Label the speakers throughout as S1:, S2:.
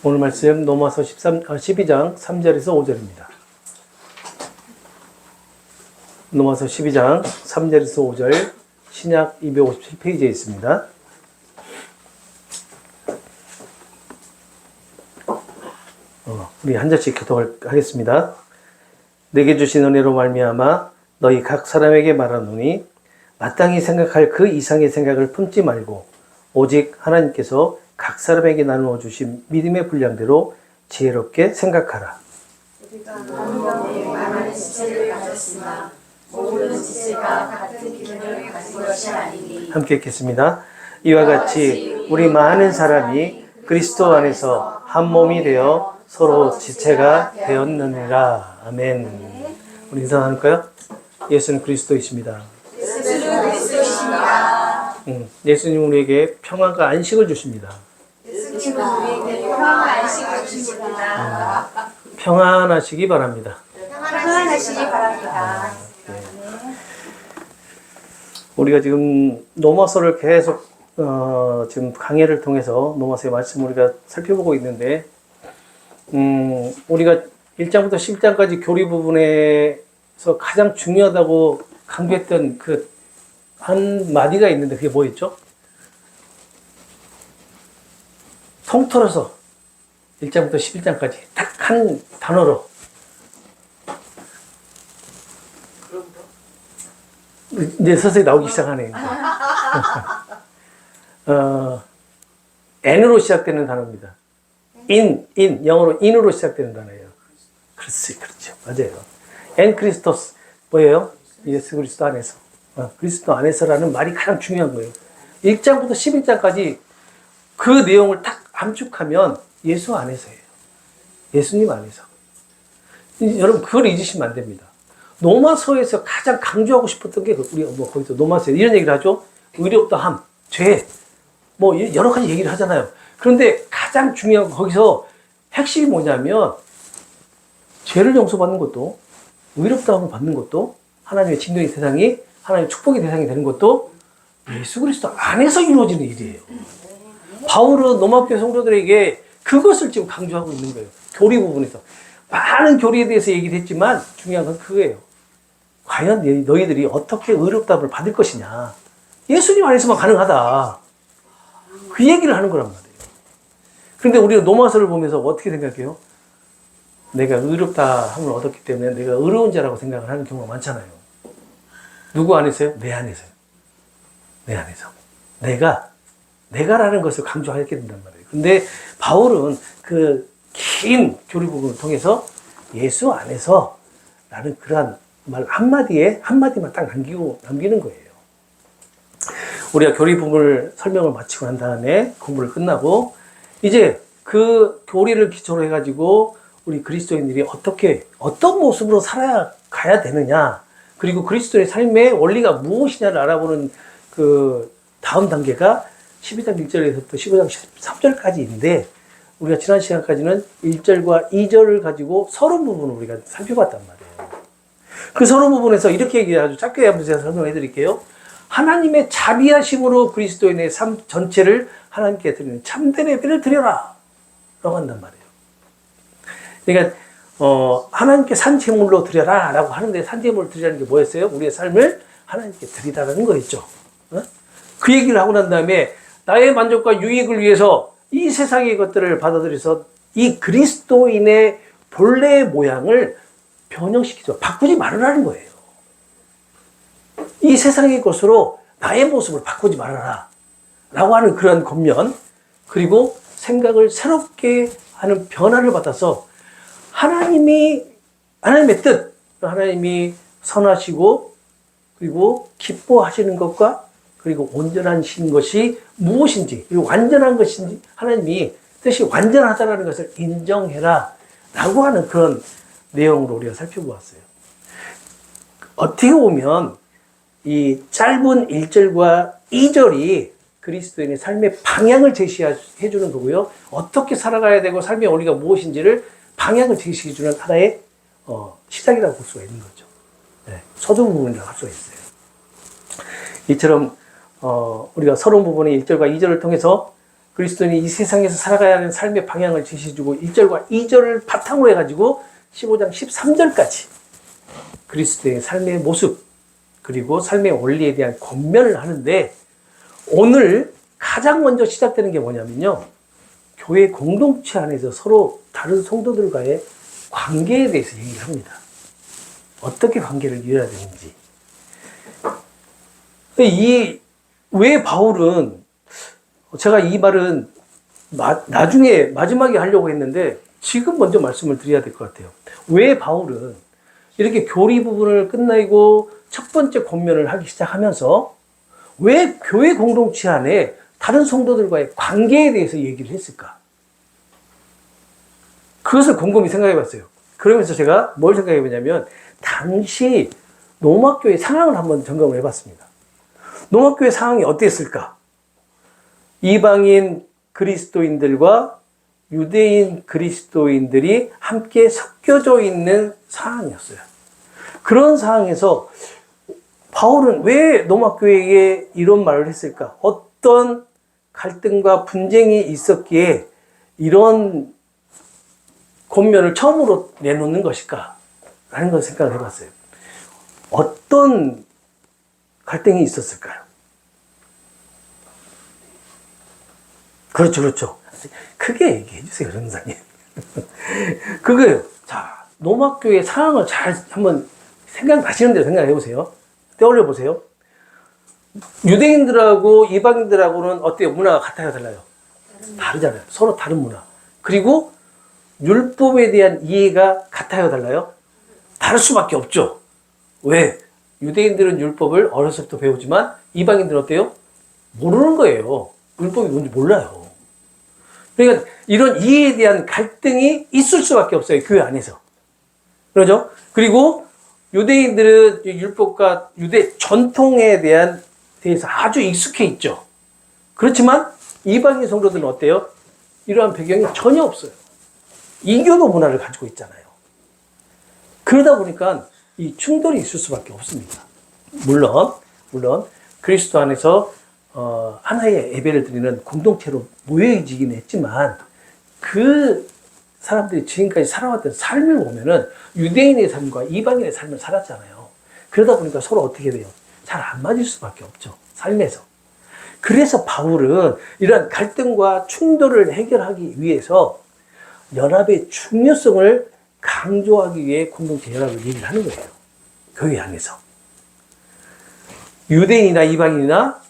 S1: 오늘 말씀 로마서 12장 3절에서 5절입니다. 로마서 12장 3절에서 5절 신약 257페이지에 있습니다. 우리 한 절씩 교독을 하겠습니다. 내게 주신 은혜로 말미암아 너희 각 사람에게 말하노니 마땅히 생각할 그 이상의 생각을 품지 말고 오직 하나님께서 각 사람에게 나누어 주신 믿음의 분량대로 지혜롭게 생각하라.
S2: 우리가 한 명의 많은 지체를 가졌으나 모든 지체가 같은 기능을 가진 것이 아니니.
S1: 함께 읽겠습니다. 이와 같이 우리 많은 사람이 그리스도 안에서 한 몸이 되어 서로 지체가 되었느니라. 아멘. 우리 인사 나눌까요? 예수는 그리스도이십니다.
S2: 예수는 그리스도이십니다.
S1: 예수님 우리에게 평안과 안식을 주십니다.
S2: 예수님은 우리에게 평안과 안식을 주십니다.
S1: 평안하시기 바랍니다.
S2: 평안하시기 바랍니다.
S1: 우리가 지금 로마서를 계속 지금 강해를 통해서 로마서의 말씀을 우리가 살펴보고 있는데 우리가 1장부터 10장까지 교리 부분에서 가장 중요하다고 강조했던 그 한 마디가 있는데 그게 뭐였죠? 통틀어서 1장부터 11장까지 딱 한 단어로 이제 서서히 나오기 시작하네요. N으로 시작되는 단어입니다. 영어로 in으로 시작되는 단어예요. 그렇죠. 맞아요. N 크리스토스 뭐예요? 예수 그리스도 안에서. 그리스도 안에서라는 말이 가장 중요한 거예요. 1장부터 11장까지 그 내용을 딱 암축하면 예수 안에서예요. 예수님 안에서. 여러분 그걸 잊으시면 안 됩니다. 로마서에서 가장 강조하고 싶었던 게 우리 거기서 로마서에 이런 얘기를 하죠. 의롭다함, 죄, 여러 가지 얘기를 하잖아요. 그런데 가장 중요한 거기서 핵심이 뭐냐면 죄를 용서받는 것도 의롭다함을 받는 것도 하나님의 진노의 대상이 하나님의 축복의 대상이 되는 것도 예수 그리스도 안에서 이루어지는 일이에요. 바울은 로마교회 성도들에게 그것을 지금 강조하고 있는 거예요. 교리 부분에서. 많은 교리에 대해서 얘기를 했지만 중요한 건 그거예요. 과연 너희들이 어떻게 의롭다함을 받을 것이냐. 예수님 안에서만 가능하다. 그 얘기를 하는 거란 말이에요. 그런데 우리는 로마서를 보면서 어떻게 생각해요? 내가 의롭다함을 얻었기 때문에 내가 의로운 자라고 생각을 하는 경우가 많잖아요. 누구 안에서요? 내 안에서요. 내 안에서. 내가라는 것을 강조하게 된단 말이에요. 근데 바울은 그 긴 교리 부분을 통해서 예수 안에서 라는 그러한 말 한마디만 딱 남기는 거예요. 우리가 교리 부분을 설명을 마치고 난 다음에 공부를 끝나고 이제 그 교리를 기초로 해가지고 우리 그리스도인들이 어떤 모습으로 살아가야 되느냐, 그리고 그리스도의 삶의 원리가 무엇이냐를 알아보는 그 다음 단계가 12장 1절에서부터 15장 13절까지인데 우리가 지난 시간까지는 1절과 2절을 가지고 서론 부분을 우리가 살펴봤단 말이에요. 그 서론 부분에서 이렇게 얘기해가지고 짧게 한번 제가 설명해 드릴게요. 하나님의 자비하심으로 그리스도인의 삶 전체를 하나님께 드리는 참된 예배를 드려라 라고 한단 말이에요. 그러니까 하나님께 산제물로 드려라 라고 하는데 산제물을 드리라는 게 뭐였어요? 우리의 삶을 하나님께 드리라는 거였죠. 그 얘기를 하고 난 다음에 나의 만족과 유익을 위해서 이 세상의 것들을 받아들여서 이 그리스도인의 본래의 모양을 변형시키죠. 바꾸지 말으라는 거예요. 이 세상의 것으로 나의 모습을 바꾸지 말아라 라고 하는 그런 권면, 그리고 생각을 새롭게 하는 변화를 받아서 하나님의 뜻, 하나님이 선하시고 그리고 기뻐하시는 것과 그리고 온전하신 것이 무엇인지, 그리고 완전한 것인지, 하나님이 뜻이 완전하다는 것을 인정해라 라고 하는 그런 내용으로 우리가 살펴보았어요. 어떻게 보면 이 짧은 1절과 2절이 그리스도인의 삶의 방향을 제시해 주는 거고요. 어떻게 살아가야 되고 삶의 원리가 무엇인지를 방향을 제시해 주는 하나의 시작이라고 볼 수가 있는 거죠. 네, 서두 부분이라고 할 수가 있어요. 이처럼 우리가 서론 부분의 1절과 2절을 통해서 그리스도인이 이 세상에서 살아가야 하는 삶의 방향을 제시해주고 1절과 2절을 바탕으로 해가지고 15장 13절까지 그리스도의 삶의 모습 그리고 삶의 원리에 대한 권면을 하는데 오늘 가장 먼저 시작되는 게 뭐냐면요. 교회 공동체 안에서 서로 다른 성도들과의 관계에 대해서 얘기를 합니다. 어떻게 관계를 이어야 되는지. 왜 바울은 제가 이 말은 나중에 마지막에 하려고 했는데 지금 먼저 말씀을 드려야 될 것 같아요. 왜 바울은 이렇게 교리 부분을 끝내고 첫 번째 권면을 하기 시작하면서 왜 교회 공동체 안에 다른 성도들과의 관계에 대해서 얘기를 했을까? 그것을 곰곰이 생각해 봤어요. 그러면서 제가 뭘 생각해 보냐면 당시 로마교회 상황을 한번 점검을 해 봤습니다. 로마교회 상황이 어땠을까? 이방인 그리스도인들과 유대인 그리스도인들이 함께 섞여져 있는 상황이었어요. 그런 상황에서 바울은 왜 로마교회에 이런 말을 했을까? 어떤 갈등과 분쟁이 있었기에 이런 권면을 처음으로 내놓는 것일까? 라는 걸 생각을 해봤어요. 어떤 갈등이 있었을까요? 그렇죠. 크게 얘기해 주세요, 전사님. 그거예요. 자, 로마교회 상황을 잘 한번 생각나시는 대로 생각해 보세요. 떠올려 보세요. 유대인들하고 이방인들하고는 어때요? 문화가 같아요, 달라요? 다르잖아요. 서로 다른 문화. 그리고 율법에 대한 이해가 같아요, 달라요? 다를 수밖에 없죠. 왜? 유대인들은 율법을 어렸을 때부터 배우지만 이방인들은 어때요? 모르는 거예요. 율법이 뭔지 몰라요. 그러니까 이런 이해에 대한 갈등이 있을 수밖에 없어요. 교회 안에서. 그러죠? 그리고 유대인들은 율법과 유대 전통에 대해서 아주 익숙해 있죠. 그렇지만 이방인 성도들은 어때요? 이러한 배경이 전혀 없어요. 이교도 문화를 가지고 있잖아요. 그러다 보니까 이 충돌이 있을 수밖에 없습니다. 물론 그리스도 안에서 하나의 예배를 드리는 공동체로 모여지긴 했지만 그 사람들이 지금까지 살아왔던 삶을 보면은 유대인의 삶과 이방인의 삶을 살았잖아요. 그러다 보니까 서로 어떻게 돼요? 잘 안 맞을 수밖에 없죠. 삶에서. 그래서 바울은 이런 갈등과 충돌을 해결하기 위해서 연합의 중요성을 강조하기 위해 공동체 연합을 얘기를 하는 거예요. 교회 안에서. 유대인이나 이방인이나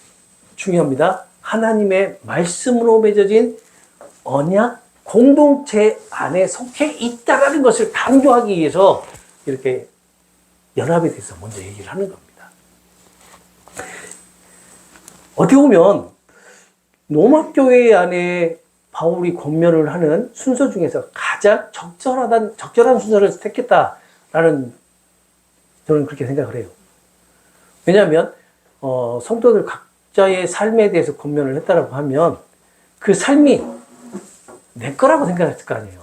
S1: 중요합니다. 하나님의 말씀으로 맺어진 언약 공동체 안에 속해 있다라는 것을 강조하기 위해서 이렇게 연합에 대해서 먼저 얘기를 하는 겁니다. 어떻게 보면 로마교회 안에 바울이 권면을 하는 순서 중에서 가장 적절한 순서를 택했다라는 저는 그렇게 생각을 해요. 왜냐하면 성도들 각자의 삶에 대해서 권면을 했다라고 하면 그 삶이 내 거라고 생각했을 거 아니에요.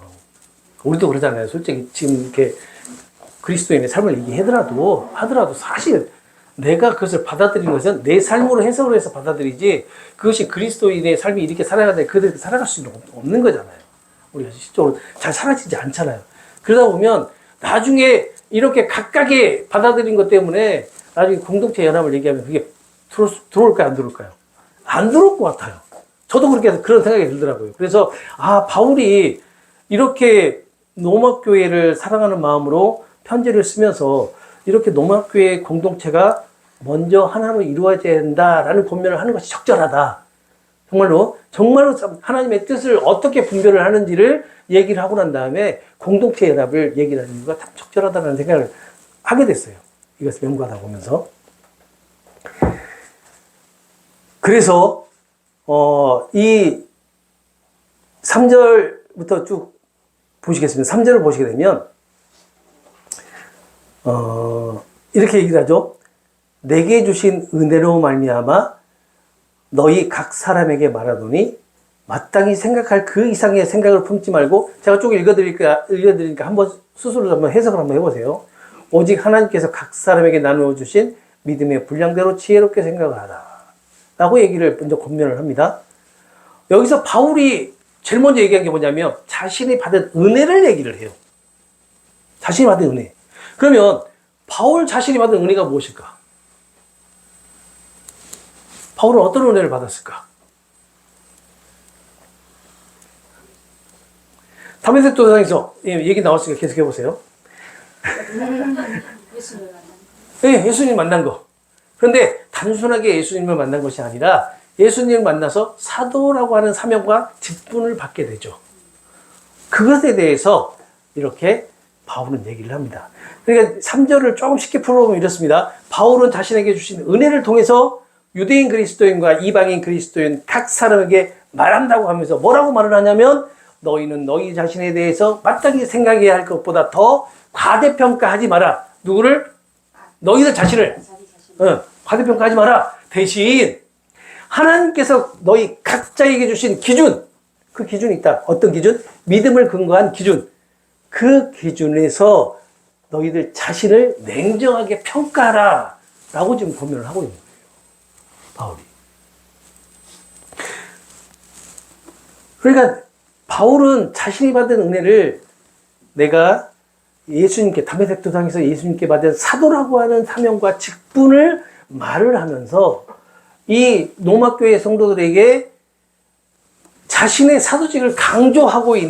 S1: 우리도 그러잖아요. 솔직히 지금 이렇게 그리스도인의 삶을 얘기하더라도 사실 내가 그것을 받아들이는 것은 내 삶으로 해석을 해서 받아들이지 그것이 그리스도인의 삶이 이렇게 살아가야 돼 그대로 살아갈 수는 없는 거잖아요. 우리가 실적으로 잘 살아지지 않잖아요. 그러다 보면 나중에 이렇게 각각의 받아들인 것 때문에 나중에 공동체 연합을 얘기하면 그게 들어올까요? 안 들어올까요? 안 들어올 것 같아요. 저도 그런 생각이 들더라고요. 그래서 바울이 이렇게 로마교회를 사랑하는 마음으로 편지를 쓰면서 이렇게 로마교회 공동체가 먼저 하나로 이루어져야 된다라는 권면을 하는 것이 적절하다. 정말로 하나님의 뜻을 어떻게 분별을 하는지를 얘기를 하고 난 다음에 공동체 연합을 얘기를 하는 이유가 참 적절하다는 생각을 하게 됐어요. 이것을 연구하다 보면서. 그래서 이 3절부터 쭉 보시겠습니다. 3절을 보시게 되면 이렇게 얘기를 하죠. 내게 주신 은혜로 말미암아 너희 각 사람에게 말하노니 마땅히 생각할 그 이상의 생각을 품지 말고 제가 쭉 읽어드리니까 한번 스스로 한번 해석을 한번 해보세요. 오직 하나님께서 각 사람에게 나누어 주신 믿음의 분량대로 지혜롭게 생각을 하라 라고 얘기를 먼저 권면을 합니다. 여기서 바울이 제일 먼저 얘기한 게 뭐냐면 자신이 받은 은혜를 얘기를 해요. 자신이 받은 은혜. 그러면 바울 자신이 받은 은혜가 무엇일까? 바울은 어떤 은혜를 받았을까? 다메섹 도상에서 얘기 나왔으니까 계속해 보세요. 네, 예수님 만난 거. 그런데 단순하게 예수님을 만난 것이 아니라 예수님을 만나서 사도라고 하는 사명과 직분을 받게 되죠. 그것에 대해서 이렇게 바울은 얘기를 합니다. 그러니까 3절을 조금 쉽게 풀어보면 이렇습니다. 바울은 자신에게 주신 은혜를 통해서 유대인 그리스도인과 이방인 그리스도인 각 사람에게 말한다고 하면서 뭐라고 말을 하냐면 너희는 너희 자신에 대해서 마땅히 생각해야 할 것보다 더 과대평가하지 마라. 누구를? 너희들 자신을. 과대평가하지 마라. 대신 하나님께서 너희 각자에게 주신 기준, 그 기준이 있다. 어떤 기준? 믿음을 근거한 기준. 그 기준에서 너희들 자신을 냉정하게 평가하라. 라고 지금 권면을 하고 있는 거예요. 바울이. 그러니까 바울은 자신이 받은 은혜를 내가 예수님께 다메섹 도상에서 예수님께 받은 사도라고 하는 사명과 직분을 말을 하면서 이 로마 교회 성도들에게 자신의 사도직을 강조하기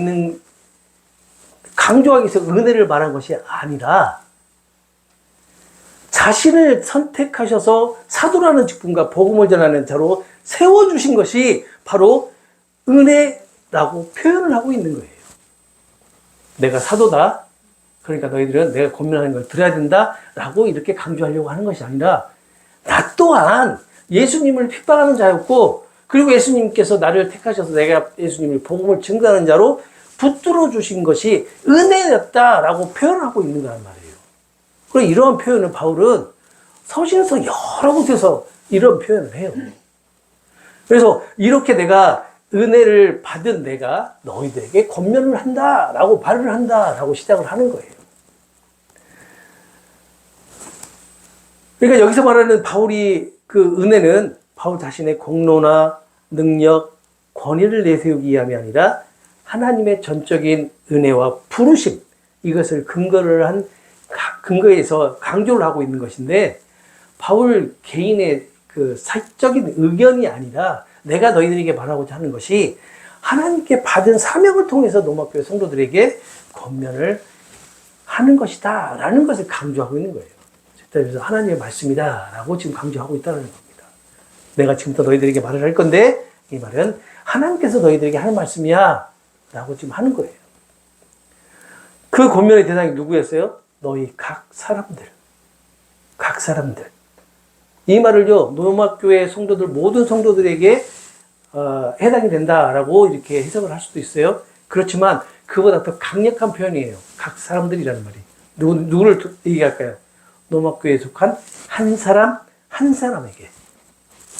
S1: 위해서 은혜를 말한 것이 아니라 자신을 선택하셔서 사도라는 직분과 복음을 전하는 자로 세워주신 것이 바로 은혜라고 표현을 하고 있는 거예요. 내가 사도다. 그러니까 너희들은 내가 권면하는 걸 들어야 된다. 라고 이렇게 강조하려고 하는 것이 아니라 나 또한 예수님을 핍박하는 자였고 그리고 예수님께서 나를 택하셔서 내가 예수님을 복음을 증거하는 자로 붙들어 주신 것이 은혜였다라고 표현하고 있는 거란 말이에요. 그리고 이러한 표현을 바울은 서신서 여러 곳에서 이런 표현을 해요. 그래서 이렇게 내가 은혜를 받은 내가 너희들에게 권면을 한다라고 말을 한다라고 시작을 하는 거예요. 그러니까 여기서 말하는 바울이 그 은혜는 바울 자신의 공로나 능력, 권위를 내세우기 위함이 아니라 하나님의 전적인 은혜와 부르심, 이것을 근거에서 강조를 하고 있는 것인데 바울 개인의 그 사적인 의견이 아니라 내가 너희들에게 말하고자 하는 것이 하나님께 받은 사명을 통해서 로마교회 성도들에게 권면을 하는 것이다 라는 것을 강조하고 있는 거예요. 그래서 하나님의 말씀이다 라고 지금 강조하고 있다는 겁니다. 내가 지금부터 너희들에게 말을 할 건데 이 말은 하나님께서 너희들에게 하는 말씀이야 라고 지금 하는 거예요. 그 권면의 대상이 누구였어요? 너희 각 사람들. 이 말을요, 로마교회 성도들, 모든 성도들에게 해당이 된다라고 이렇게 해석을 할 수도 있어요. 그렇지만 그보다 더 강력한 표현이에요. 각 사람들이라는 말이. 누구를 얘기할까요? 로마교회에 속한 한 사람, 한 사람에게.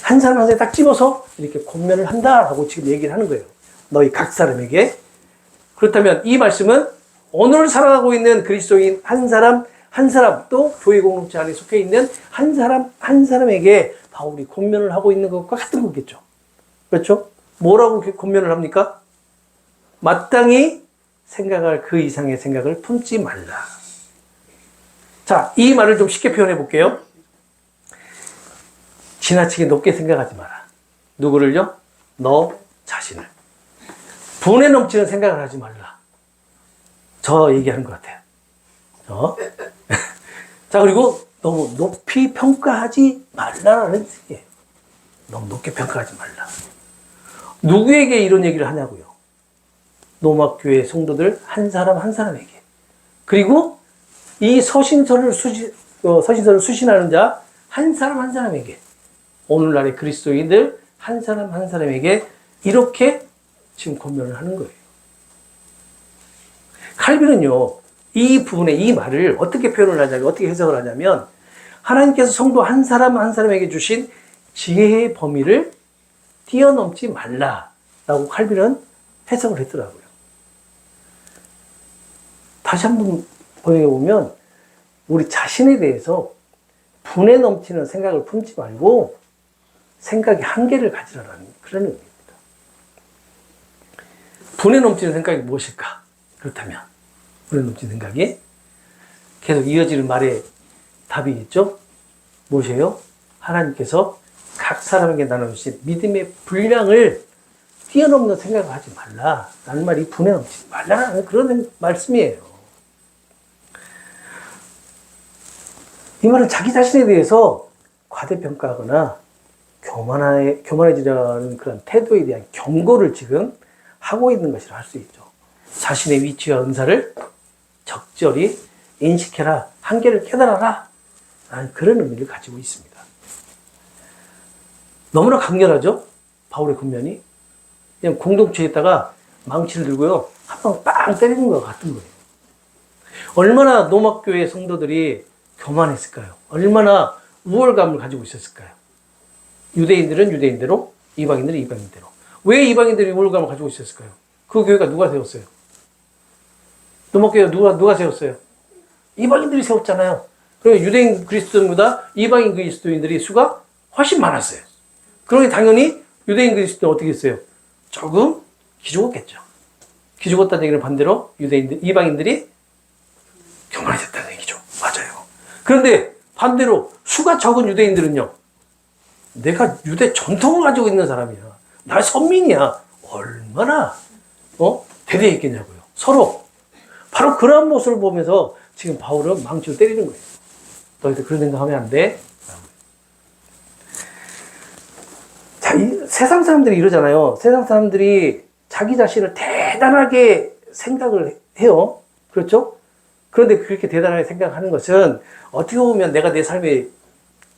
S1: 한 사람한테 딱 집어서 이렇게 권면을 한다라고 지금 얘기를 하는 거예요. 너희 각 사람에게. 그렇다면 이 말씀은 오늘 살아가고 있는 그리스도인 한 사람, 또 교회 공동체 안에 속해 있는 한 사람에게 바울이 권면을 하고 있는 것과 같은 거겠죠. 그렇죠? 뭐라고 권면을 합니까? 마땅히 생각할 그 이상의 생각을 품지 말라. 자, 이 말을 좀 쉽게 표현해 볼게요. 지나치게 높게 생각하지 마라. 누구를요? 너 자신을. 분에 넘치는 생각을 하지 말라. 저 얘기하는 것 같아요. 자, 그리고 너무 높이 평가하지 말라라는 뜻이에요. 너무 높게 평가하지 말라. 누구에게 이런 얘기를 하냐고요? 로마교회 성도들 한 사람에게. 그리고 이 서신서를 수신하는 자 한 사람에게. 오늘날의 그리스도인들 한 사람에게 이렇게 지금 권면을 하는 거예요. 칼빈은요, 이 부분에 이 말을 어떻게 표현을 하냐면, 어떻게 해석을 하냐면, 하나님께서 성도 한 사람에게 주신 지혜의 범위를 뛰어넘지 말라라고 칼빈은 해석을 했더라고요. 다시 한번 번역해보면, 우리 자신에 대해서 분에 넘치는 생각을 품지 말고, 생각의 한계를 가지라는 그런 의미입니다. 분에 넘치는 생각이 무엇일까? 그렇다면 분에 넘치는 생각이 계속 이어지는 말에 답이 있죠? 무엇이에요? 하나님께서 각 사람에게 나눠주신 믿음의 분량을 뛰어넘는 생각을 하지 말라. 라는 말이 분에 넘치지 말라라는 그런 말씀이에요. 이 말은 자기 자신에 대해서 과대평가하거나 교만해지려는 그런 태도에 대한 경고를 지금 하고 있는 것이라 할 수 있죠. 자신의 위치와 은사를 적절히 인식해라. 한계를 깨달아라. 라는 그런 의미를 가지고 있습니다. 너무나 강렬하죠? 바울의 군면이. 그냥 공동체에다가 망치를 들고요. 한 방 빵 때리는 것 같은 거예요. 얼마나 노막교회 성도들이 교만했을까요? 얼마나 우월감을 가지고 있었을까요? 유대인들은 유대인대로, 이방인들은 이방인대로. 왜 이방인들이 우월감을 가지고 있었을까요? 그 교회가 누가 세웠어요? 노막교회 누가 세웠어요? 이방인들이 세웠잖아요. 그리고 유대인 그리스도인보다 이방인 그리스도인들이 수가 훨씬 많았어요. 그러니 당연히 유대인 그리스도는 어떻게 했어요? 조금 기죽었겠죠. 기죽었다는 얘기는 반대로 이방인들이 교만해졌다는 얘기죠. 맞아요. 그런데 반대로 수가 적은 유대인들은요. 내가 유대 전통을 가지고 있는 사람이야. 나 선민이야. 얼마나 대대했겠냐고요. 서로. 바로 그러한 모습을 보면서 지금 바울은 망치로 때리는 거예요. 너희들 그런 생각하면 안 돼. 자, 세상 사람들이 이러잖아요. 세상 사람들이 자기 자신을 대단하게 생각을 해요. 그렇죠? 그런데 그렇게 대단하게 생각하는 것은 어떻게 보면 내가 내 삶의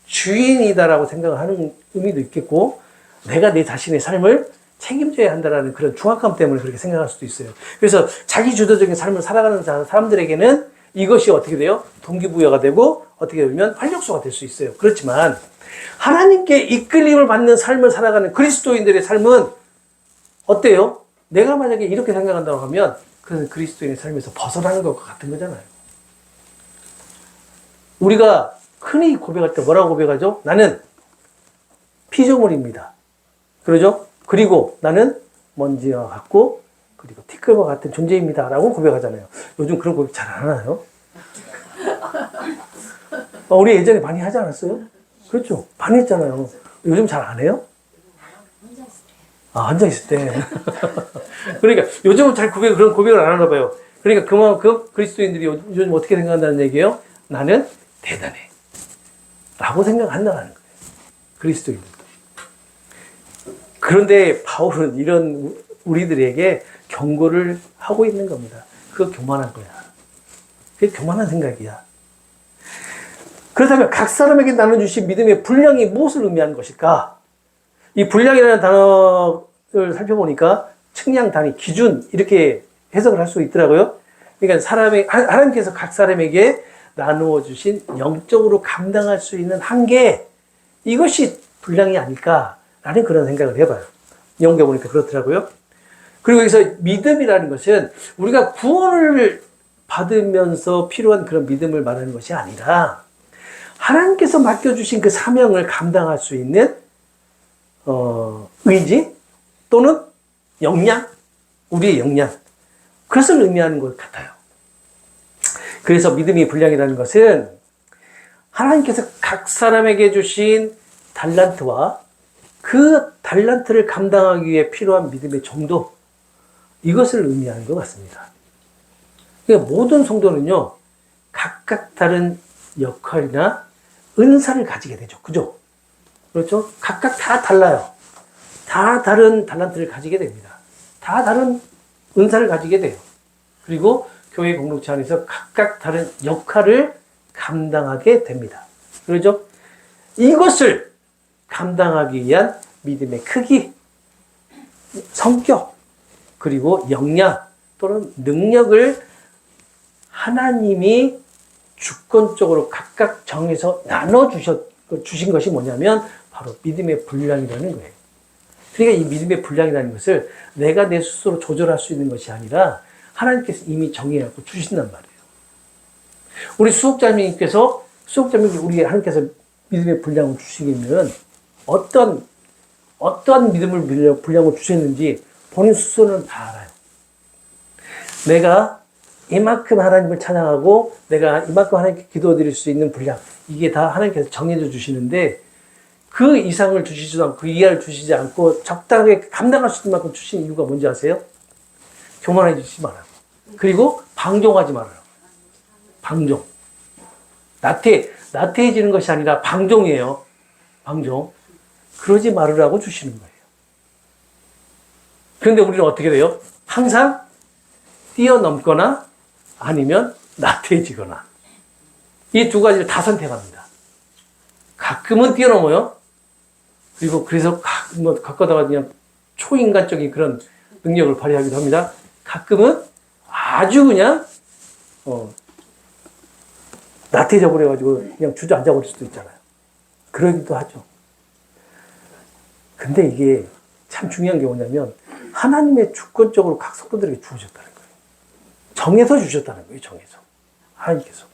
S1: 주인이다라고 생각을 하는 의미도 있겠고, 내가 내 자신의 삶을 책임져야 한다라는 그런 중압감 때문에 그렇게 생각할 수도 있어요. 그래서 자기 주도적인 삶을 살아가는 사람들에게는 이것이 어떻게 돼요? 동기부여가 되고 어떻게 보면 활력소가 될 수 있어요. 그렇지만 하나님께 이끌림을 받는 삶을 살아가는 그리스도인들의 삶은 어때요? 내가 만약에 이렇게 생각한다고 하면 그것은 그리스도인의 삶에서 벗어나는 것과 같은 거잖아요. 우리가 흔히 고백할 때 뭐라고 고백하죠? 나는 피조물입니다. 그러죠? 그리고 나는 먼지와 같고 그리고 티끌과 같은 존재입니다. 라고 고백하잖아요. 요즘 그런 고백 잘 안 하나요? 우리 예전에 많이 하지 않았어요? 그렇죠. 많이 했잖아요. 요즘 잘 안 해요? 혼자 있을 때. 그러니까 요즘은 잘 그런 고백을 안 하나 봐요. 그러니까 그만큼 그리스도인들이 요즘 어떻게 생각한다는 얘기예요? 나는 대단해. 라고 생각한다는 거예요. 그리스도인들. 그런데 바울은 이런 우리들에게 경고를 하고 있는 겁니다. 그거 교만한 거야. 그게 교만한 생각이야. 그렇다면 각 사람에게 나눠주신 믿음의 분량이 무엇을 의미하는 것일까? 이 분량이라는 단어를 살펴보니까 측량, 단위, 기준 이렇게 해석을 할 수 있더라고요. 그러니까 하나님께서 각 사람에게 나누어 주신 영적으로 감당할 수 있는 한계, 이것이 분량이 아닐까라는 그런 생각을 해봐요. 연구해 보니까 그렇더라고요. 그리고 여기서 믿음이라는 것은 우리가 구원을 받으면서 필요한 그런 믿음을 말하는 것이 아니라 하나님께서 맡겨주신 그 사명을 감당할 수 있는 의지 또는 역량, 우리의 역량, 그것을 의미하는 것 같아요. 그래서 믿음이 분량이라는 것은 하나님께서 각 사람에게 주신 달란트와 그 달란트를 감당하기 위해 필요한 믿음의 정도, 이것을 의미하는 것 같습니다. 그러니까 모든 성도는요, 각각 다른 역할이나 은사를 가지게 되죠. 그죠? 그렇죠? 각각 다 달라요. 다 다른 달란트를 가지게 됩니다. 다 다른 은사를 가지게 돼요. 그리고 교회 공동체 안에서 각각 다른 역할을 감당하게 됩니다. 그렇죠? 이것을 감당하기 위한 믿음의 크기, 성격, 그리고 역량 또는 능력을 하나님이 주권적으로 각각 정해서 나눠주신 것이 뭐냐면 바로 믿음의 분량이라는 거예요. 그러니까 이 믿음의 분량이라는 것을 내가 내 스스로 조절할 수 있는 것이 아니라 하나님께서 이미 정해갖고 주신단 말이에요. 우리 수업자님께서 우리 하나님께서 믿음의 분량을 주시기면 어떠한 믿음을 분량을 주셨는지 본인 스스로는 다 알아요. 내가 이만큼 하나님을 찬양하고 내가 이만큼 하나님께 기도드릴 수 있는 분량, 이게 다 하나님께서 정해져 주시는데 그 이상을 주시지도 않고 그 이하를 주시지 않고 적당하게 감당할 수 있는 만큼 주신 이유가 뭔지 아세요? 교만해지지 말아요. 그리고 방종하지 말아요. 방종. 나태해지는 것이 아니라 방종이에요. 방종. 그러지 말으라고 주시는 거예요. 그런데 우리는 어떻게 돼요? 항상 뛰어넘거나 아니면 나태해지거나 이 두 가지를 다 선택합니다. 가끔은 뛰어넘어요. 그리고 그래서 가끔가다가 그냥 초인간적인 그런 능력을 발휘하기도 합니다. 가끔은 아주 그냥 나태해져 버려가지고 그냥 주저앉아 버릴 수도 있잖아요. 그러기도 하죠. 근데 이게 참 중요한 게 뭐냐면 하나님의 주권적으로 각 성도들에게 주어졌다는 거예요. 정해서 주셨다는 거예요. 정해서. 하나님께서.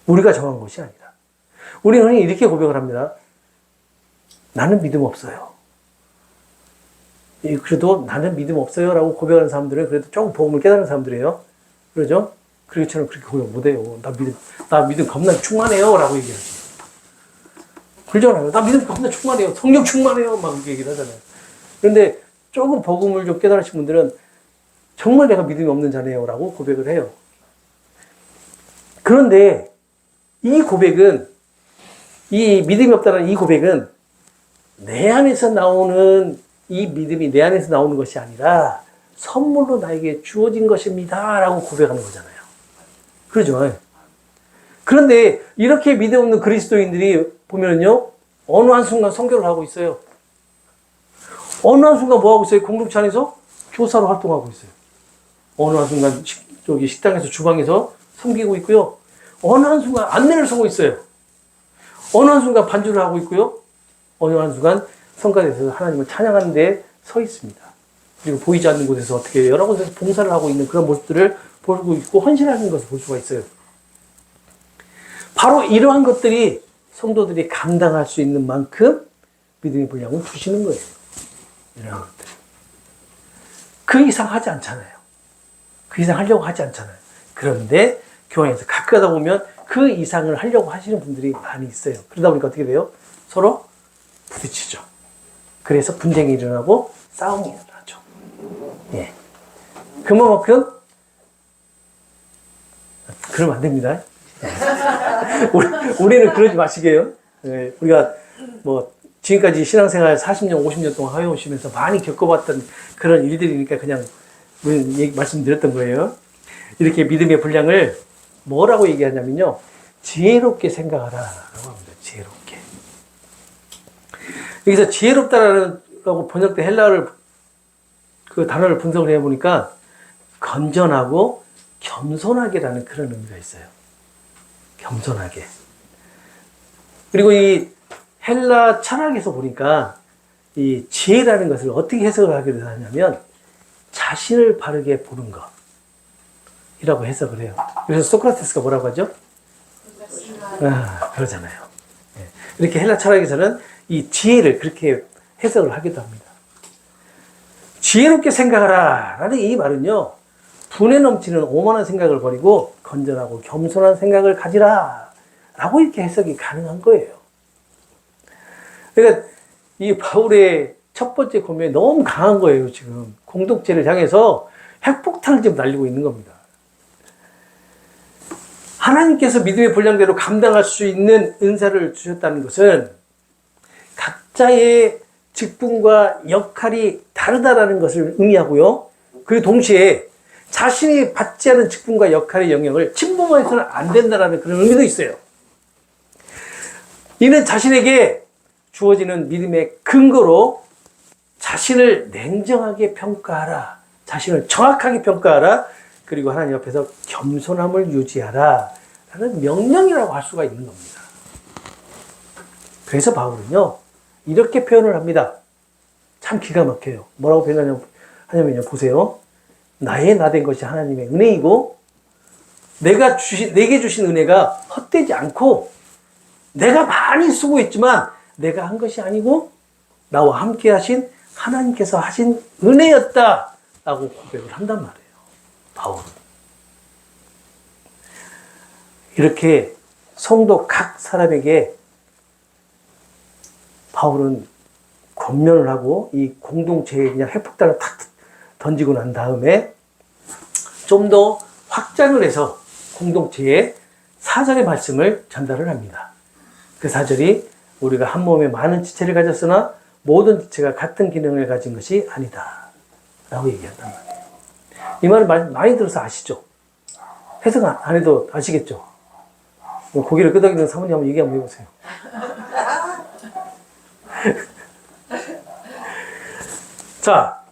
S1: 우리가 정한 것이 아니라. 우리는 흔히 이렇게 고백을 합니다. 나는 믿음 없어요. 그래도 나는 믿음 없어요 라고 고백하는 사람들은 그래도 조금 복음을 깨달은 사람들이에요. 그러죠? 그렇게처럼 그렇게 고백 못해요. 나 믿음 겁나 충만해요 라고 얘기하지. 그러잖아요. 나 믿음 겁나 충만해요. 성령 충만해요. 막 이렇게 얘기를 하잖아요. 그런데 조금 복음을 좀 깨달으신 분들은 정말 내가 믿음이 없는 자네요 라고 고백을 해요. 그런데 이 고백은, 이 믿음이 없다는 이 고백은 내 안에서 나오는 이 믿음이 내 안에서 나오는 것이 아니라 선물로 나에게 주어진 것입니다 라고 고백하는 거잖아요. 그러죠. 그런데 이렇게 믿음 없는 그리스도인들이 보면요, 어느 한순간 선교를 하고 있어요. 어느 한순간 뭐 하고 있어요? 공동체 안에서 교사로 활동하고 있어요. 어느 한순간 식당에서 주방에서 섬기고 있고요. 어느 한순간 안내를 서고 있어요. 어느 한순간 반주를 하고 있고요. 어느 한순간 성가대에서 하나님을 찬양하는 데 서 있습니다. 그리고 보이지 않는 곳에서 어떻게 여러 곳에서 봉사를 하고 있는 그런 모습들을 보고 있고 헌신하는 것을 볼 수가 있어요. 바로 이러한 것들이 성도들이 감당할 수 있는 만큼 믿음의 분량을 주시는 거예요. 이러한 것들. 그 이상 하지 않잖아요. 그 이상 하려고 하지 않잖아요. 그런데 교회에서 가끔 가다 보면 그 이상을 하려고 하시는 분들이 많이 있어요. 그러다 보니까 어떻게 돼요? 서로 부딪히죠. 그래서 분쟁이 일어나고 싸움이 일어나죠. 예. 그만큼 그러면 안 됩니다. 우리는 그러지 마시게요. 예. 우리가 뭐 지금까지 신앙생활 40년, 50년 동안 해오시면서 많이 겪어봤던 그런 일들이니까 그냥 말씀드렸던 거예요. 이렇게 믿음의 분량을 뭐라고 얘기하냐면요. 지혜롭게 생각하라 라고 합니다. 지혜롭게. 여기서 지혜롭다라고 번역된 헬라어를 그 단어를 분석을 해보니까 건전하고 겸손하게라는 그런 의미가 있어요. 겸손하게. 그리고 이 헬라 철학에서 보니까 이 지혜라는 것을 어떻게 해석을 하기로 하냐면 자신을 바르게 보는 것이라고 해석을 해요. 그래서 소크라테스가 뭐라고 하죠? 그러잖아요. 이렇게 헬라 철학에서는 이 지혜를 그렇게 해석을 하기도 합니다. 지혜롭게 생각하라 라는 이 말은요, 분에 넘치는 오만한 생각을 버리고 건전하고 겸손한 생각을 가지라 라고 이렇게 해석이 가능한 거예요. 그러니까 이 바울의 첫 번째 고백이 너무 강한 거예요. 지금 공동체를 향해서 핵폭탄을 지금 날리고 있는 겁니다. 하나님께서 믿음의 분량대로 감당할 수 있는 은사를 주셨다는 것은 각자의 직분과 역할이 다르다라는 것을 의미하고요. 그리고 동시에 자신이 받지 않은 직분과 역할의 영역을 침범해서는 안 된다라는 그런 의미도 있어요. 이는 자신에게 주어지는 믿음의 근거로 자신을 냉정하게 평가하라. 자신을 정확하게 평가하라. 그리고 하나님 앞에서 겸손함을 유지하라. 라는 명령이라고 할 수가 있는 겁니다. 그래서 바울은요, 이렇게 표현을 합니다. 참 기가 막혀요. 뭐라고 표현하냐면요, 보세요. 나의 나된 것이 하나님의 은혜이고, 내게 주신 은혜가 헛되지 않고, 내가 많이 수고했지만, 내가 한 것이 아니고, 나와 함께 하신 하나님께서 하신 은혜였다. 라고 고백을 한단 말이에요. 바울은. 이렇게 성도 각 사람에게 바울은 권면을 하고 이 공동체에 그냥 핵폭탄을 탁 던지고 난 다음에 좀 더 확장을 해서 공동체에 사절의 말씀을 전달을 합니다. 그 사절이 우리가 한 몸에 많은 지체를 가졌으나 모든 지체가 같은 기능을 가진 것이 아니다 라고 얘기한단 말이에요. 이 말을 많이 들어서 아시죠? 해석 안 해도 아시겠죠? 고개를 끄덕이는 사모님 한번 얘기 한번 해보세요. 자,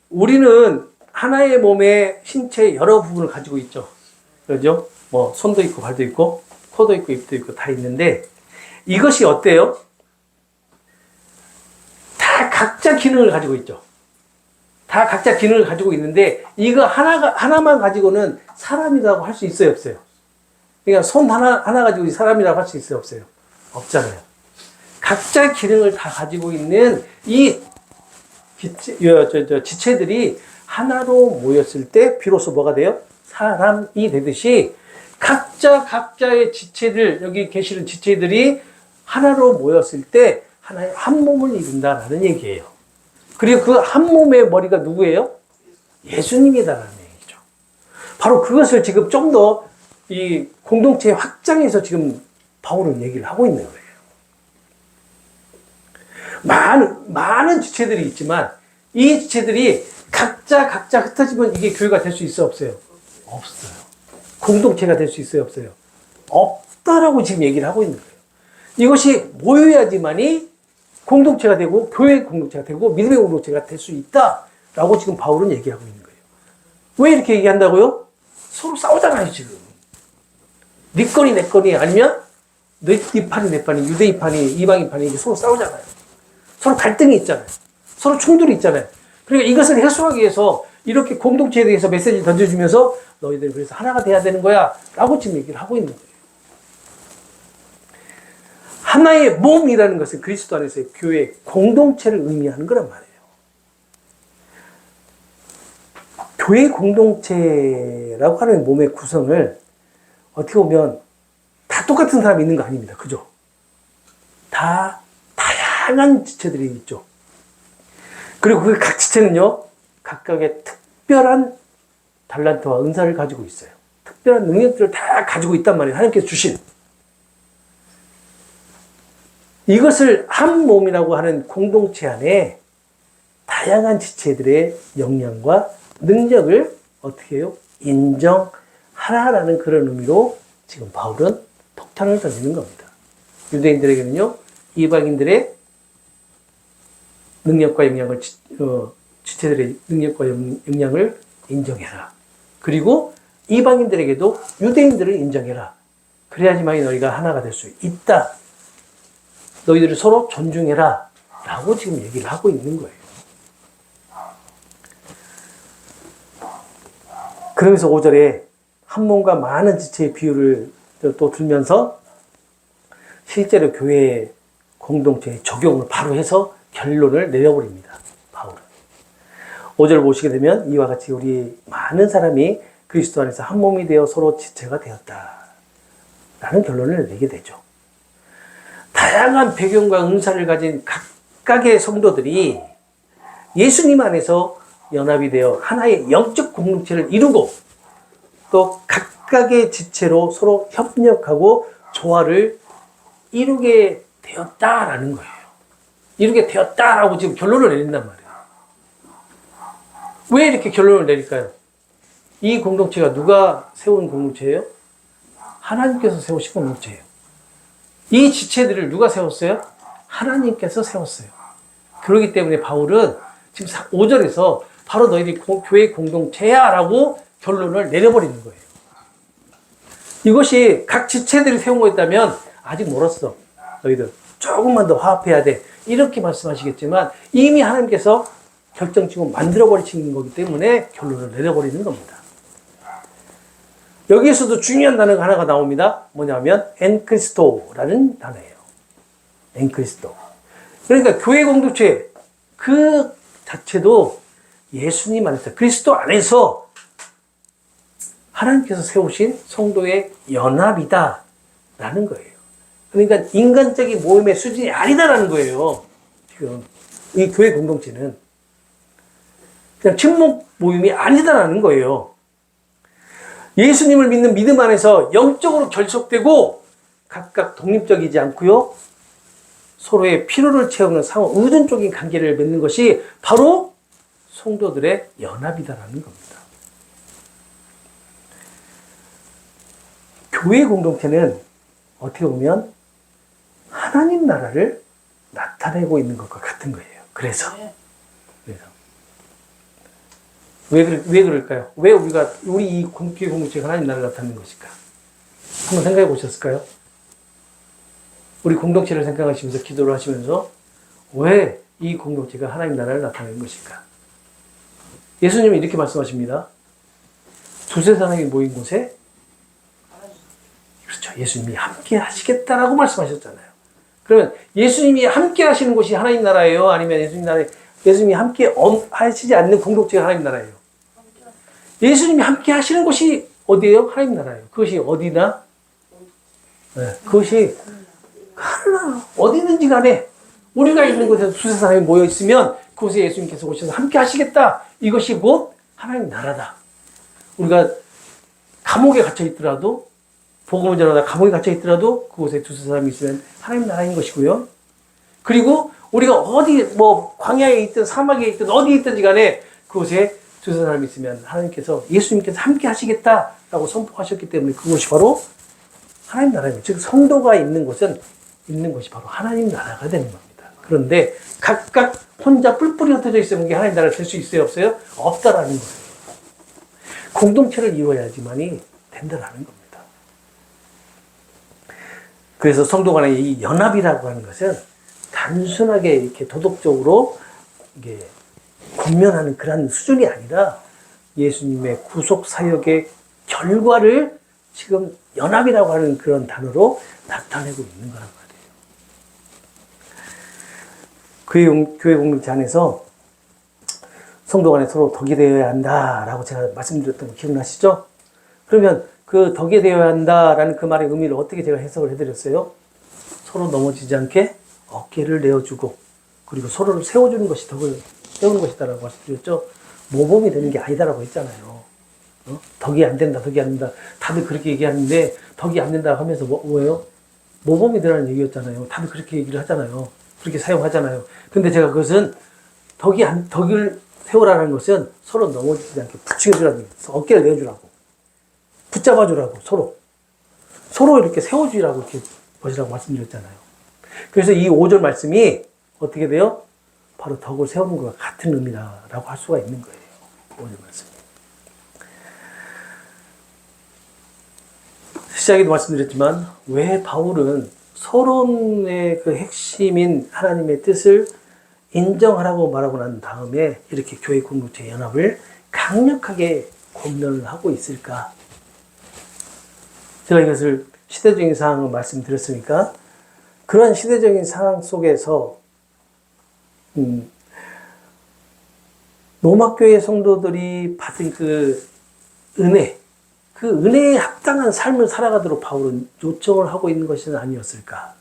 S1: 우리는 하나의 몸의 신체의 여러 부분을 가지고 있죠. 그렇죠? 뭐 손도 있고 발도 있고 코도 있고 입도 있고 다 있는데 이것이 어때요? 다 각자 기능을 가지고 있죠. 다 각자 기능을 가지고 있는데 이거 하나만 가지고는 사람이라고 할 수 있어요, 없어요? 그러니까 손 하나 가지고 사람이라고 할 수 있어요, 없어요? 없잖아요. 각자 기능을 다 가지고 있는 이 지체들이 하나로 모였을 때 비로소 뭐가 돼요? 사람이 되듯이 각자의 지체들, 여기 계시는 지체들이 하나로 모였을 때 하나의 한 몸을 이룬다라는 얘기예요. 그리고 그 한 몸의 머리가 누구예요? 예수님이다라는 얘기죠. 바로 그것을 지금 좀 더 이 공동체 확장해서 지금 바울은 얘기를 하고 있는 거예요. 많은 지체들이 있지만 이 지체들이 각자 흩어지면 이게 교회가 될 수 있어요, 없어요? 없어요. 공동체가 될 수 있어요, 없어요? 없다라고 지금 얘기를 하고 있는 거예요. 이것이 모여야지만이 공동체가 되고 교회 공동체가 되고 믿음의 공동체가 될 수 있다라고 지금 바울은 얘기하고 있는 거예요. 왜 이렇게 얘기한다고요? 서로 싸우잖아요, 지금. 네 건이 내 건이 아니면 네 판이 내 판이 유대인 판이 이방인 판이 이게 서로 싸우잖아요. 서로 갈등이 있잖아요. 서로 충돌이 있잖아요. 그러니까 이것을 해소하기 위해서 이렇게 공동체에 대해서 메시지를 던져주면서 너희들 그래서 하나가 돼야 되는 거야 라고 지금 얘기를 하고 있는 거예요. 하나의 몸이라는 것은 그리스도 안에서의 교회 공동체를 의미하는 거란 말이에요. 교회 공동체라고 하는 몸의 구성을 어떻게 보면 다 똑같은 사람이 있는 거 아닙니다. 그죠? 다 다양한 지체들이 있죠. 그리고 그 각 지체는요, 각각의 특별한 달란트와 은사를 가지고 있어요. 특별한 능력들을 다 가지고 있단 말이에요. 하나님께서 주신. 이것을 한 몸이라고 하는 공동체 안에 다양한 지체들의 역량과 능력을 어떻게 해요? 인정하라라는 그런 의미로 지금 바울은 폭탄을 던지는 겁니다. 유대인들에게는요, 이방인들의 능력과 역량을, 지체들의 능력과 역량을 인정해라. 그리고 이방인들에게도 유대인들을 인정해라. 그래야지만 너희가 하나가 될 수 있다. 너희들을 서로 존중해라. 라고 지금 얘기를 하고 있는 거예요. 그러면서 5절에 한 몸과 많은 지체의 비유를 또 들면서 실제로 교회 공동체의 적용을 바로 해서 결론을 내려버립니다. 바울은. 5절 보시게 되면 이와 같이 우리 많은 사람이 그리스도 안에서 한 몸이 되어 서로 지체가 되었다. 라는 결론을 내게 되죠. 다양한 배경과 은사를 가진 각각의 성도들이 예수님 안에서 연합이 되어 하나의 영적 공동체를 이루고 또 각각의 지체로 서로 협력하고 조화를 이루게 되었다라는 거예요. 이루게 되었다라고 지금 결론을 내린단 말이에요. 왜 이렇게 결론을 내릴까요? 이 공동체가 누가 세운 공동체예요? 하나님께서 세우신 공동체예요. 이 지체들을 누가 세웠어요? 하나님께서 세웠어요. 그렇기 때문에 바울은 지금 5절에서 바로 너희들이 교회 공동체야 라고 결론을 내려버리는 거예요. 이것이 각 지체들이 세운 거였다면 아직 멀었어. 너희들 조금만 더 화합해야 돼. 이렇게 말씀하시겠지만 이미 하나님께서 결정짓고 만들어버리신 거기 때문에 결론을 내려버리는 겁니다. 여기에서도 중요한 단어가 하나가 나옵니다. 뭐냐면 엔크리스토라는 단어예요. 엔크리스토. 그러니까 교회 공동체 그 자체도 예수님 안에서 그리스도 안에서 하나님께서 세우신 성도의 연합이다 라는 거예요. 그러니까 인간적인 모임의 수준이 아니다라는 거예요. 지금 이 교회 공동체는 그냥 친목 모임이 아니다라는 거예요. 예수님을 믿는 믿음 안에서 영적으로 결속되고 각각 독립적이지 않고요, 서로의 필요를 채우는 상호 의존적인 관계를 맺는 것이 바로 성도들의 연합이다라는 겁니다. 교회 공동체는 어떻게 보면 하나님 나라를 나타내고 있는 것과 같은 거예요. 그래서 왜 그럴까요? 왜 우리 이 교회 공동체가 하나님 나라를 나타내는 것일까? 한번 생각해 보셨을까요? 우리 공동체를 생각하시면서 기도를 하시면서 왜 이 공동체가 하나님 나라를 나타내는 것일까? 예수님은 이렇게 말씀하십니다. 두세 사람이 모인 곳에, 그렇죠, 예수님이 함께 하시겠다라고 말씀하셨잖아요. 그러면 예수님이 함께 하시는 곳이 하나님 나라예요? 아니면 예수님이 함께 하시지 않는 공동체가 하나님 나라예요? 예수님이 함께 하시는 곳이 어디예요? 하나님 나라예요. 그것이 어디나? 네, 그것이 하나, 어디든지 간에 우리가 있는 곳에서 두세 사람이 모여 있으면 그곳에 예수님께서 오셔서 함께 하시겠다. 이것이 곧 하나님 나라다. 우리가 감옥에 갇혀 있더라도, 복음을 전하다 감옥에 갇혀 있더라도 그곳에 두세 사람이 있으면 하나님 나라인 것이고요. 그리고 우리가 어디 광야에 있든 사막에 있든 어디에 있든지 간에 그곳에 두세 사람이 있으면 하나님께서, 예수님께서 함께 하시겠다라고 선포하셨기 때문에 그것이 바로 하나님 나라입니다. 즉 성도가 있는 것이 바로 하나님 나라가 되는 겁니다. 그런데 각각 혼자 뿔뿔이 흩어져 있으면 그게 하나님 나라가 될 수 있어요? 없어요? 없다라는 거예요. 공동체를 이루어야지만이 된다라는 겁니다. 그래서 성도 간의 이 연합이라고 하는 것은 단순하게 이렇게 도덕적으로 이게 권면하는 그런 수준이 아니라 예수님의 구속 사역의 결과를 지금 연합이라고 하는 그런 단어로 나타내고 있는 거란 말이에요. 교회 공동체 안에서 성도 간에 서로 덕이 되어야 한다라고 제가 말씀드렸던 거 기억나시죠? 그러면 그 덕이 되어야 한다라는 그 말의 의미를 어떻게 제가 해석을 해드렸어요? 서로 넘어지지 않게 어깨를 내어주고, 그리고 서로를 세워주는 것이 덕을 세우는 것이다라고 말씀드렸죠? 모범이 되는 게 아니다라고 했잖아요. 덕이 안 된다, 덕이 안 된다. 다들 그렇게 얘기하는데 덕이 안 된다 하면서 뭐예요? 모범이 되라는 얘기였잖아요. 다들 그렇게 얘기를 하잖아요. 그렇게 사용하잖아요. 근데 제가 그것은 덕을 세우라는 것은 서로 넘어지지 않게 부추겨주라는 얘기예요. 어깨를 내어주라고. 붙잡아주라고, 서로 이렇게 세워주라고 이렇게 것이라고 말씀드렸잖아요. 그래서 이 5절 말씀이 어떻게 돼요? 바로 덕을 세우는 것과 같은 의미라고 할 수가 있는 거예요. 5절 말씀이. 시작에도 말씀드렸지만 왜 바울은 서론의 그 핵심인 하나님의 뜻을 인정하라고 말하고 난 다음에 이렇게 교회 공동체 연합을 강력하게 권면을 하고 있을까? 제가 이것을 시대적인 상황을 말씀드렸으니까 그런 시대적인 상황 속에서 로마교회 성도들이 받은 그 은혜에 합당한 삶을 살아가도록 바울은 요청을 하고 있는 것은 아니었을까?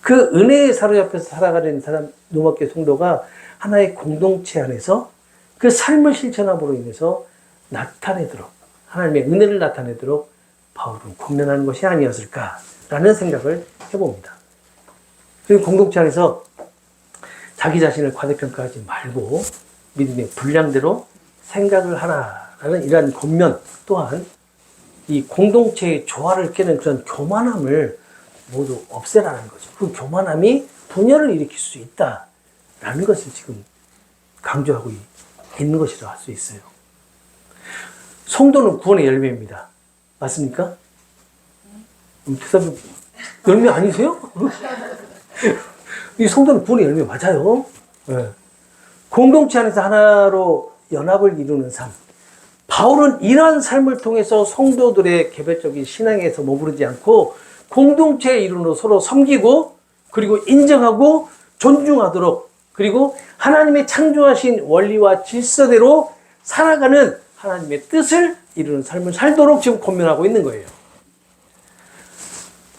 S1: 그 은혜에 사로잡혀서 살아가는 사람, 로마교회 성도가 하나의 공동체 안에서 그 삶을 실천함으로 인해서 나타내도록, 하나님의 은혜를 나타내도록 바울은 권면하는 것이 아니었을까라는 생각을 해봅니다. 그리고 공동체 안에서 자기 자신을 과대평가하지 말고 믿음의 분량대로 생각을 하라라는 이러한 권면 또한 이 공동체의 조화를 깨는 그런 교만함을 모두 없애라는 거죠. 그 교만함이 분열을 일으킬 수 있다라는 것을 지금 강조하고 있는 것이라고 할 수 있어요. 성도는 구원의 열매입니다. 맞습니까? 대답이 열매 아니세요? 이 성도는 구원의 열매 맞아요. 네. 공동체 안에서 하나로 연합을 이루는 삶. 바울은 이러한 삶을 통해서 성도들의 개별적인 신앙에서 머무르지 않고 공동체의 일원으로 서로 섬기고 그리고 인정하고 존중하도록, 그리고 하나님의 창조하신 원리와 질서대로 살아가는 하나님의 뜻을 이루는 삶을 살도록 지금 권면하고 있는 거예요.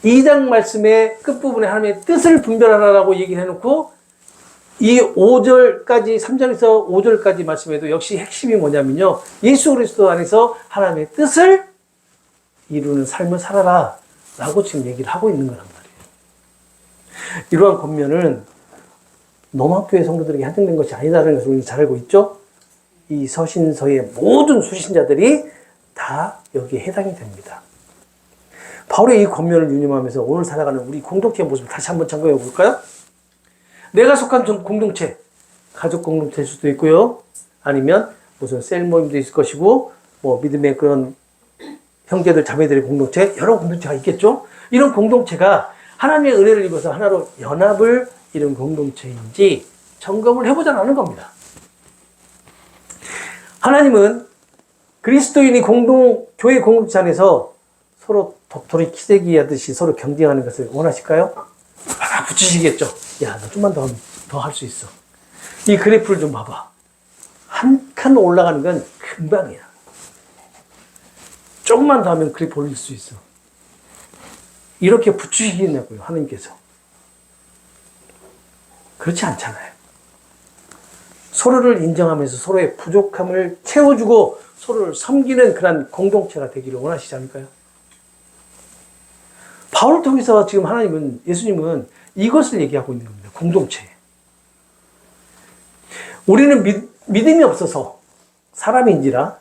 S1: 2장 말씀의 끝부분에 하나님의 뜻을 분별하라고 얘기를 해놓고 이 5절까지 3절에서 5절까지 말씀에도 역시 핵심이 뭐냐면요. 예수 그리스도 안에서 하나님의 뜻을 이루는 삶을 살아라 라고 지금 얘기를 하고 있는 거란 말이에요. 이러한 권면은 농학교의 성도들에게 한정된 것이 아니다라는 것을 우리는 잘 알고 있죠. 이 서신서의 모든 수신자들이 다 여기에 해당이 됩니다. 바울의 이 권면을 유념하면서 오늘 살아가는 우리 공동체의 모습을 다시 한번 점검해 볼까요? 내가 속한 공동체, 가족 공동체일 수도 있고요. 아니면 무슨 셀 모임도 있을 것이고, 뭐 믿음의 그런 형제들, 자매들의 공동체, 여러 공동체가 있겠죠? 이런 공동체가 하나님의 은혜를 입어서 하나로 연합을 이룬 공동체인지 점검을 해보자는 겁니다. 하나님은 그리스도인이 교회 공동체 안에서 서로 도토리 키재기 하듯이 서로 경쟁하는 것을 원하실까요? 붙이시겠죠? 야, 너 좀만 더 할 수 있어. 이 그래프를 좀 봐봐. 한 칸 올라가는 건 금방이야. 조금만 더 하면 그래프 올릴 수 있어. 이렇게 붙이시겠냐고요, 하나님께서. 그렇지 않잖아요. 서로를 인정하면서 서로의 부족함을 채워주고 서로를 섬기는 그런 공동체가 되기를 원하시지 않을까요? 바울을 통해서 지금 예수님은 이것을 얘기하고 있는 겁니다. 공동체. 우리는 믿음이 없어서 사람인지라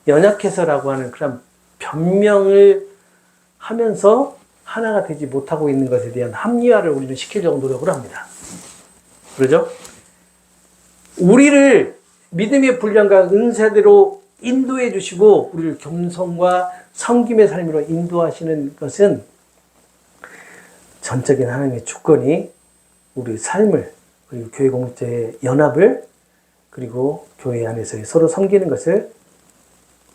S1: 연약해서라고 하는 그런 변명을 하면서 하나가 되지 못하고 있는 것에 대한 합리화를 우리는 시키려고 노력을 합니다. 그러죠? 우리를 믿음의 분량과 은사대로 인도해 주시고 우리를 겸손과 섬김의 삶으로 인도하시는 것은 전적인 하나님의 주권이 우리 삶을, 그리고 교회 공동체의 연합을, 그리고 교회 안에서의 서로 섬기는 것을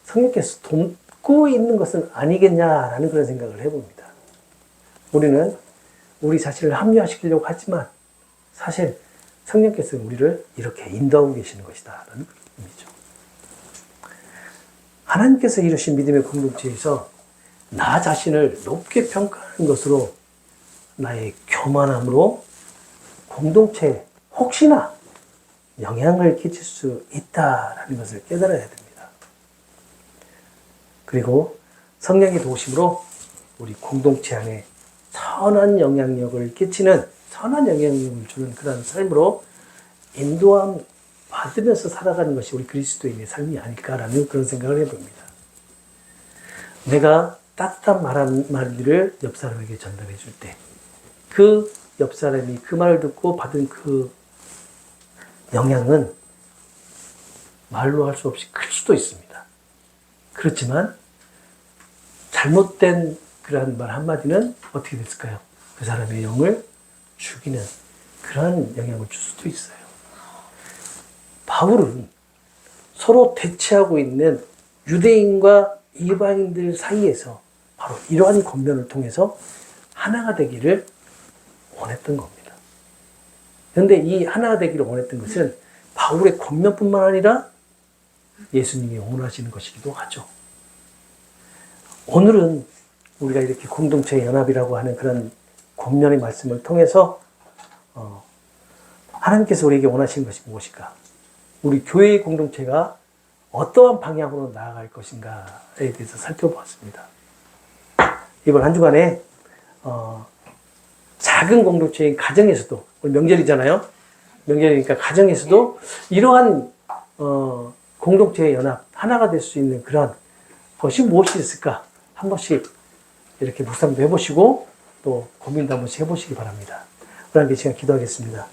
S1: 성령께서 돕고 있는 것은 아니겠냐라는 그런 생각을 해봅니다. 우리는 우리 자신을 합리화시키려고 하지만 사실 성령께서 우리를 이렇게 인도하고 계시는 것이다라는 의미죠. 하나님께서 이루신 믿음의 공동체에서 나 자신을 높게 평가하는 것으로 나의 교만함으로 공동체에 혹시나 영향을 끼칠 수 있다라는 것을 깨달아야 됩니다. 그리고 성령의 도우심으로 우리 공동체 안에 선한 영향력을 끼치는, 선한 영향력을 주는 그런 삶으로 인도함 받으면서 살아가는 것이 우리 그리스도인의 삶이 아닐까라는 그런 생각을 해봅니다. 내가 따뜻한 말들을 옆 사람에게 전달해 줄 때 그 옆 사람이 그 말을 듣고 받은 그 영향은 말로 할 수 없이 클 수도 있습니다. 그렇지만 잘못된 그러한 말 한마디는 어떻게 됐을까요? 그 사람의 영을 죽이는 그러한 영향을 줄 수도 있어요. 바울은 서로 대치하고 있는 유대인과 이방인들 사이에서 바로 이러한 권면을 통해서 하나가 되기를 원했던 겁니다. 그런데 이 하나가 되기를 원했던 것은 바울의 권면뿐만 아니라 예수님이 원하시는 것이기도 하죠. 오늘은 우리가 이렇게 공동체의 연합이라고 하는 그런 권면의 말씀을 통해서 하나님께서 우리에게 원하시는 것이 무엇일까? 우리 교회의 공동체가 어떠한 방향으로 나아갈 것인가에 대해서 살펴보았습니다. 이번 한 주간에 작은 공동체인 가정에서도, 오늘 명절이잖아요. 명절이니까 가정에서도 이러한 공동체의 연합, 하나가 될 수 있는 그런 것이 무엇이 있을까? 한 번씩 이렇게 묵상도 해보시고 또 고민도 한 번씩 해보시기 바랍니다. 오늘 이 시간 기도하겠습니다.